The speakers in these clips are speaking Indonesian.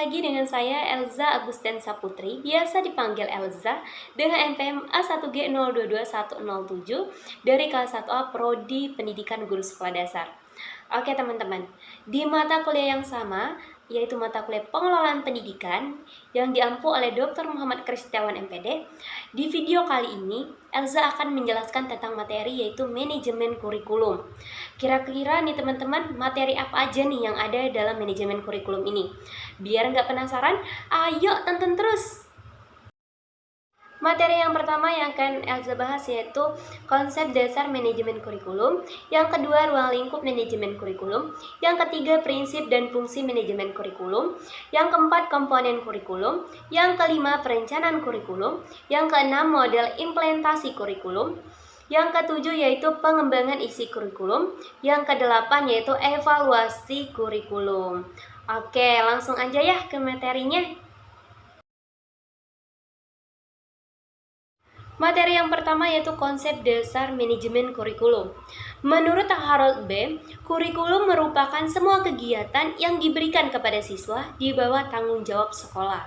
lagi dengan saya Elza Agustensa Putri, biasa dipanggil Elza, dengan NPM A1G022107 dari kelas 1A Prodi Pendidikan Guru Sekolah Dasar. Oke teman-teman, di mata kuliah yang sama, yaitu mata kuliah Pengelolaan Pendidikan yang diampu oleh Dr. Muhammad Kristiawan MPD, di video kali ini Elza akan menjelaskan tentang materi yaitu manajemen kurikulum. Kira-kira nih teman-teman, materi apa aja nih yang ada dalam manajemen kurikulum ini? Biar nggak penasaran, ayo tonton terus! Materi yang pertama yang akan Elza bahas yaitu konsep dasar manajemen kurikulum, yang kedua ruang lingkup manajemen kurikulum, yang ketiga prinsip dan fungsi manajemen kurikulum, yang keempat komponen kurikulum, yang kelima perencanaan kurikulum, yang keenam model implementasi kurikulum, yang ketujuh yaitu pengembangan isi kurikulum, yang kedelapan yaitu evaluasi kurikulum. Oke, langsung aja ya ke materinya. Materi yang pertama yaitu konsep dasar manajemen kurikulum. Menurut Harold B., kurikulum merupakan semua kegiatan yang diberikan kepada siswa di bawah tanggung jawab sekolah.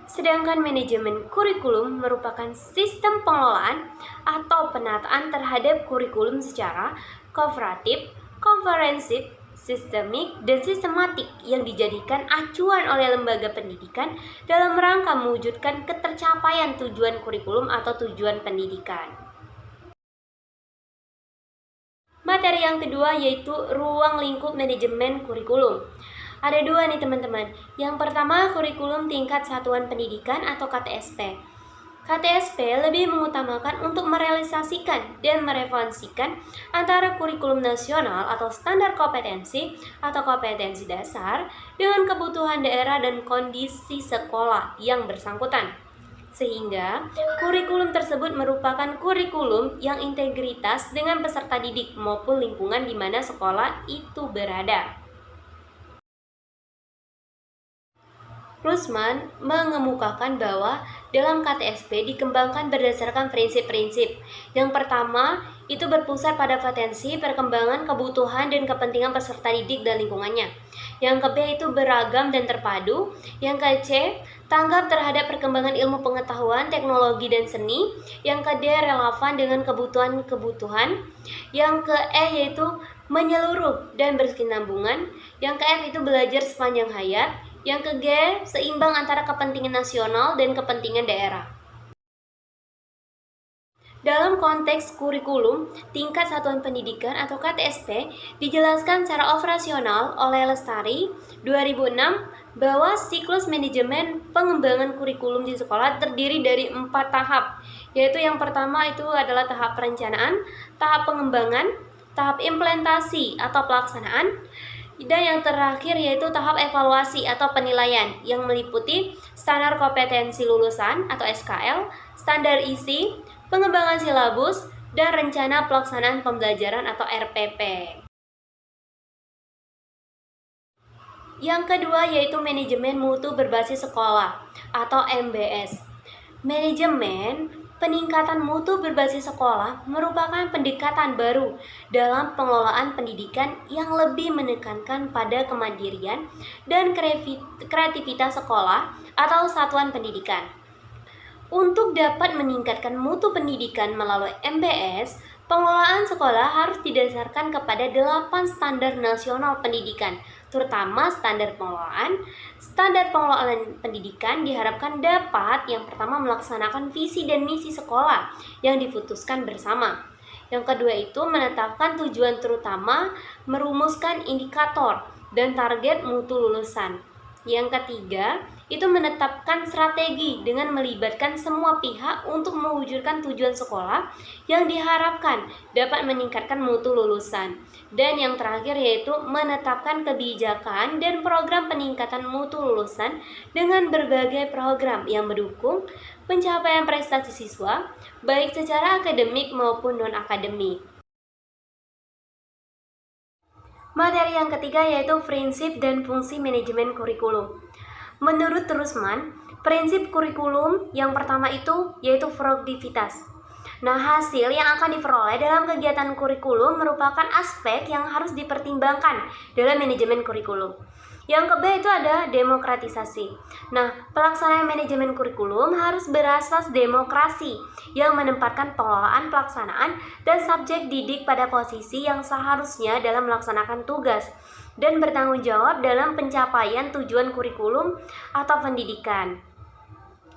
Sedangkan manajemen kurikulum merupakan sistem pengelolaan atau penataan terhadap kurikulum secara kooperatif, komprehensif, sistemik, dan sistematik yang dijadikan acuan oleh lembaga pendidikan dalam rangka mewujudkan ketercapaian tujuan kurikulum atau tujuan pendidikan. Materi yang kedua yaitu ruang lingkup manajemen kurikulum. Ada dua nih teman-teman. Yang pertama kurikulum tingkat satuan pendidikan atau KTSP. KTSP lebih mengutamakan untuk merealisasikan dan mereferensikan antara kurikulum nasional atau standar kompetensi atau kompetensi dasar dengan kebutuhan daerah dan kondisi sekolah yang bersangkutan. Sehingga kurikulum tersebut merupakan kurikulum yang integritas dengan peserta didik maupun lingkungan di mana sekolah itu berada. Rusman mengemukakan bahwa dalam KTSP dikembangkan berdasarkan prinsip-prinsip. Yang pertama, itu berpusat pada potensi, perkembangan, kebutuhan, dan kepentingan peserta didik dan lingkungannya. Yang ke B itu beragam dan terpadu. Yang ke C, tanggap terhadap perkembangan ilmu pengetahuan, teknologi, dan seni. Yang ke D, relevan dengan kebutuhan-kebutuhan. Yang ke E yaitu menyeluruh dan berkesinambungan. Yang ke F itu belajar sepanjang hayat. Yang ke G, seimbang antara kepentingan nasional dan kepentingan daerah. Dalam konteks kurikulum tingkat satuan pendidikan atau KTSP dijelaskan secara operasional oleh Lestari 2006 bahwa siklus manajemen pengembangan kurikulum di sekolah terdiri dari 4 tahap, yaitu yang pertama itu adalah tahap perencanaan, tahap pengembangan, tahap implementasi atau pelaksanaan, dan yang terakhir yaitu tahap evaluasi atau penilaian yang meliputi standar kompetensi lulusan atau SKL, standar isi, pengembangan silabus, dan rencana pelaksanaan pembelajaran atau RPP. Yang kedua yaitu manajemen mutu berbasis sekolah atau MBS. Manajemen peningkatan mutu berbasis sekolah merupakan pendekatan baru dalam pengelolaan pendidikan yang lebih menekankan pada kemandirian dan kreativitas sekolah atau satuan pendidikan. Untuk dapat meningkatkan mutu pendidikan melalui MBS, pengelolaan sekolah harus didasarkan kepada 8 standar nasional pendidikan, terutama standar pengelolaan. Standar pengelolaan pendidikan diharapkan dapat yang pertama melaksanakan visi dan misi sekolah yang diputuskan bersama. Yang kedua itu menetapkan tujuan terutama, merumuskan indikator dan target mutu lulusan. Yang ketiga itu menetapkan strategi dengan melibatkan semua pihak untuk mewujudkan tujuan sekolah yang diharapkan dapat meningkatkan mutu lulusan. Dan yang terakhir yaitu menetapkan kebijakan dan program peningkatan mutu lulusan dengan berbagai program yang mendukung pencapaian prestasi siswa baik secara akademik maupun non-akademik. Materi yang ketiga yaitu prinsip dan fungsi manajemen kurikulum. Menurut Rusman, prinsip kurikulum yang pertama itu yaitu produktivitas. Nah, hasil yang akan diperoleh dalam kegiatan kurikulum merupakan aspek yang harus dipertimbangkan dalam manajemen kurikulum. Yang ke B itu ada demokratisasi. Nah, pelaksanaan manajemen kurikulum harus berasas demokrasi yang menempatkan pengelolaan pelaksanaan dan subjek didik pada posisi yang seharusnya dalam melaksanakan tugas dan bertanggung jawab dalam pencapaian tujuan kurikulum atau pendidikan.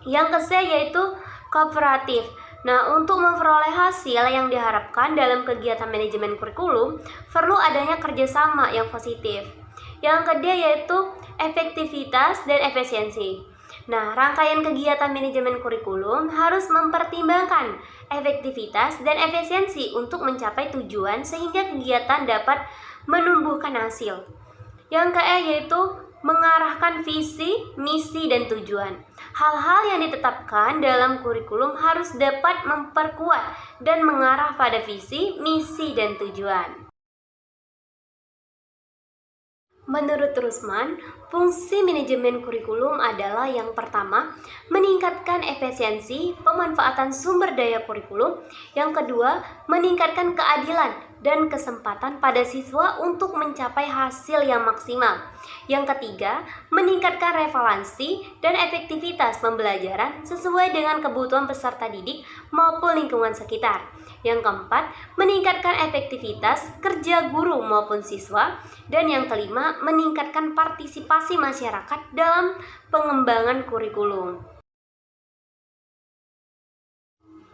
Yang ke C yaitu kooperatif. Nah, untuk memperoleh hasil yang diharapkan dalam kegiatan manajemen kurikulum, perlu adanya kerjasama yang positif. Yang kedua yaitu efektivitas dan efisiensi. Nah, rangkaian kegiatan manajemen kurikulum harus mempertimbangkan efektivitas dan efisiensi untuk mencapai tujuan sehingga kegiatan dapat menumbuhkan hasil. Yang ke-E yaitu mengarahkan visi, misi, dan tujuan. Hal-hal yang ditetapkan dalam kurikulum harus dapat memperkuat dan mengarah pada visi, misi, dan tujuan. Menurut Rusman, fungsi manajemen kurikulum adalah yang pertama, meningkatkan efisiensi pemanfaatan sumber daya kurikulum. Yang kedua, meningkatkan keadilan dan kesempatan pada siswa untuk mencapai hasil yang maksimal. Yang ketiga, meningkatkan relevansi dan efektivitas pembelajaran sesuai dengan kebutuhan peserta didik maupun lingkungan sekitar. Yang keempat, meningkatkan efektivitas kerja guru maupun siswa. Dan yang kelima, meningkatkan partisipasi masyarakat dalam pengembangan kurikulum.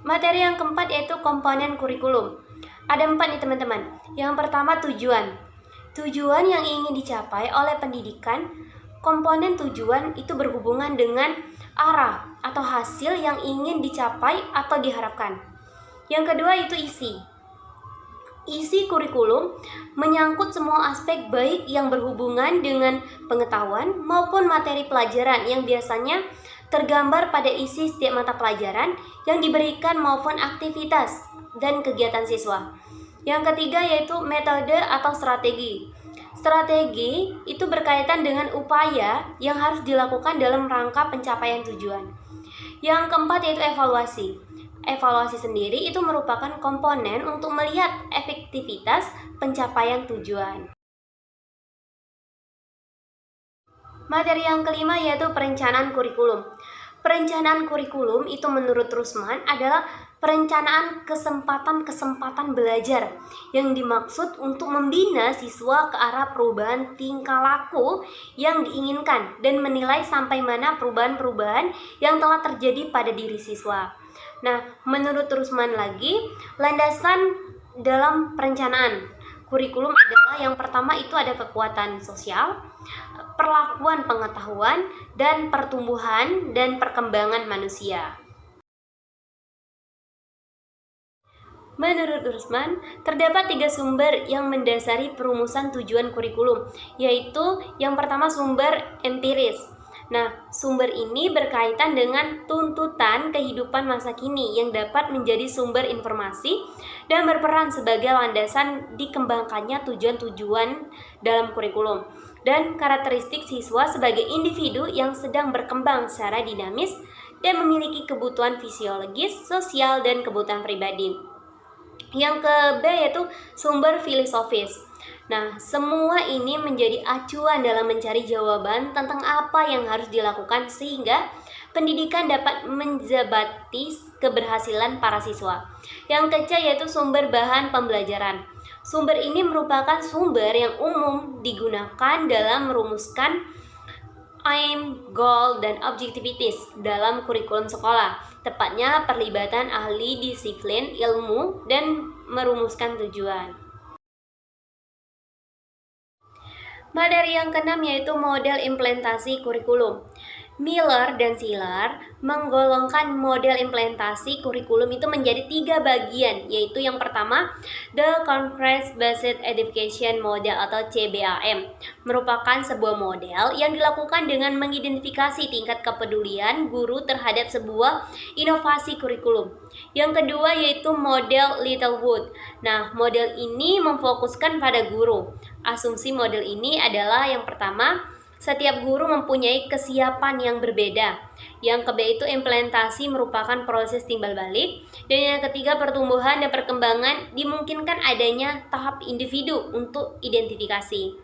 Materi yang keempat yaitu komponen kurikulum. Ada 4 nih teman-teman. Yang pertama tujuan. Tujuan yang ingin dicapai oleh pendidikan. Komponen tujuan itu berhubungan dengan arah atau hasil yang ingin dicapai atau diharapkan. Yang kedua itu isi. Isi kurikulum menyangkut semua aspek baik yang berhubungan dengan pengetahuan maupun materi pelajaran yang biasanya tergambar pada isi setiap mata pelajaran yang diberikan maupun aktivitas dan kegiatan siswa. Yang ketiga yaitu metode atau strategi. Strategi itu berkaitan dengan upaya yang harus dilakukan dalam rangka pencapaian tujuan. Yang keempat yaitu evaluasi. Evaluasi sendiri itu merupakan komponen untuk melihat efektivitas pencapaian tujuan. Materi yang kelima yaitu perencanaan kurikulum. Perencanaan kurikulum itu menurut Rusman adalah perencanaan kesempatan-kesempatan belajar yang dimaksud untuk membina siswa ke arah perubahan tingkah laku yang diinginkan dan menilai sampai mana perubahan-perubahan yang telah terjadi pada diri siswa. Nah, menurut Rusman lagi, landasan dalam perencanaan kurikulum adalah yang pertama itu ada kekuatan sosial, perlakuan pengetahuan, dan pertumbuhan dan perkembangan manusia. Menurut Rusman, terdapat 3 sumber yang mendasari perumusan tujuan kurikulum, yaitu yang pertama sumber empiris. Nah, sumber ini berkaitan dengan tuntutan kehidupan masa kini yang dapat menjadi sumber informasi dan berperan sebagai landasan dikembangkannya tujuan-tujuan dalam kurikulum dan karakteristik siswa sebagai individu yang sedang berkembang secara dinamis dan memiliki kebutuhan fisiologis, sosial, dan kebutuhan pribadi. Yang ke-B yaitu sumber filosofis. Nah, semua ini menjadi acuan dalam mencari jawaban tentang apa yang harus dilakukan sehingga pendidikan dapat menjabati keberhasilan para siswa. Yang ke-C yaitu sumber bahan pembelajaran. Sumber ini merupakan sumber yang umum digunakan dalam merumuskan aim, goal, dan objectivities dalam kurikulum sekolah, tepatnya perlibatan ahli disiplin ilmu dan merumuskan tujuan. Materi yang keenam yaitu model implementasi kurikulum. Miller dan Shiller menggolongkan model implementasi kurikulum itu menjadi 3 bagian, yaitu yang pertama The Conference Based Education Model atau CBAM, merupakan sebuah model yang dilakukan dengan mengidentifikasi tingkat kepedulian guru terhadap sebuah inovasi kurikulum. Yang kedua yaitu model Littlewood. Nah, model ini memfokuskan pada guru. Asumsi model ini adalah yang pertama, setiap guru mempunyai kesiapan yang berbeda. Yang kedua itu implementasi merupakan proses timbal balik. Dan yang ketiga pertumbuhan dan perkembangan dimungkinkan adanya tahap individu untuk identifikasi.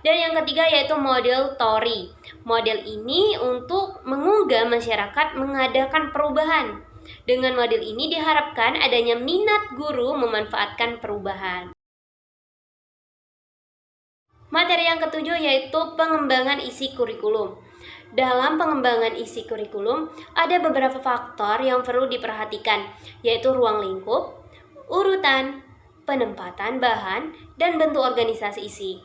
Dan yang ketiga yaitu model Tory. Model ini untuk menggugah masyarakat mengadakan perubahan. Dengan model ini diharapkan adanya minat guru memanfaatkan perubahan. Materi yang ketujuh yaitu pengembangan isi kurikulum. Dalam pengembangan isi kurikulum, ada beberapa faktor yang perlu diperhatikan, yaitu ruang lingkup, urutan, penempatan bahan, dan bentuk organisasi isi.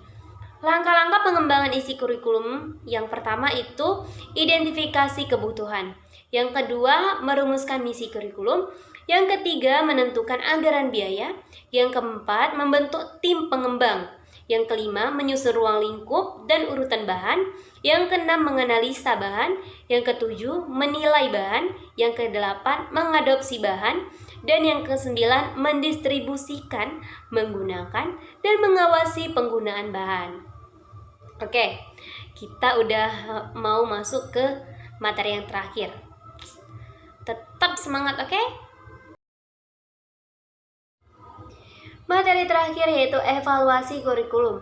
Langkah-langkah pengembangan isi kurikulum yang pertama itu identifikasi kebutuhan. Yang kedua, merumuskan misi kurikulum. Yang ketiga, menentukan anggaran biaya. Yang keempat, membentuk tim pengembang. Yang kelima, menyusun ruang lingkup dan urutan bahan. Yang keenam, menganalisa bahan. Yang ketujuh, menilai bahan. Yang kedelapan, mengadopsi bahan. Dan yang kesembilan, mendistribusikan, menggunakan, dan mengawasi penggunaan bahan. Oke, kita udah mau masuk ke materi yang terakhir. Tetap semangat, oke? Materi terakhir yaitu evaluasi kurikulum.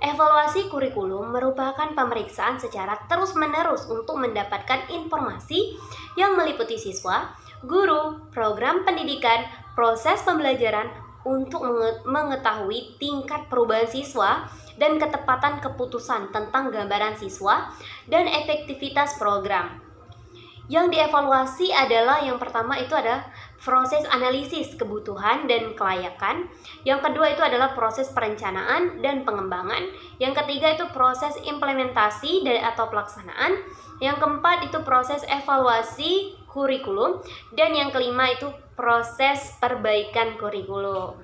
Evaluasi kurikulum merupakan pemeriksaan secara terus-menerus untuk mendapatkan informasi yang meliputi siswa, guru, program pendidikan, proses pembelajaran untuk mengetahui tingkat perubahan siswa dan ketepatan keputusan tentang gambaran siswa dan efektivitas program. Yang dievaluasi adalah yang pertama itu ada proses analisis kebutuhan dan kelayakan. Yang kedua itu adalah proses perencanaan dan pengembangan. Yang ketiga itu proses implementasi dan atau pelaksanaan. Yang keempat itu proses evaluasi kurikulum. Dan yang kelima itu proses perbaikan kurikulum.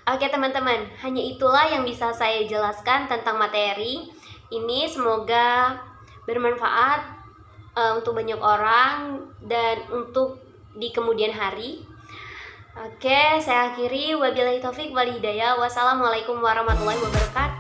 Oke teman-teman, hanya itulah yang bisa saya jelaskan tentang materi ini. Semoga bermanfaat untuk banyak orang dan untuk di kemudian hari. Oke, saya akhiri. Wabillahi taufik wal hidayah. Wassalamualaikum warahmatullahi wabarakatuh.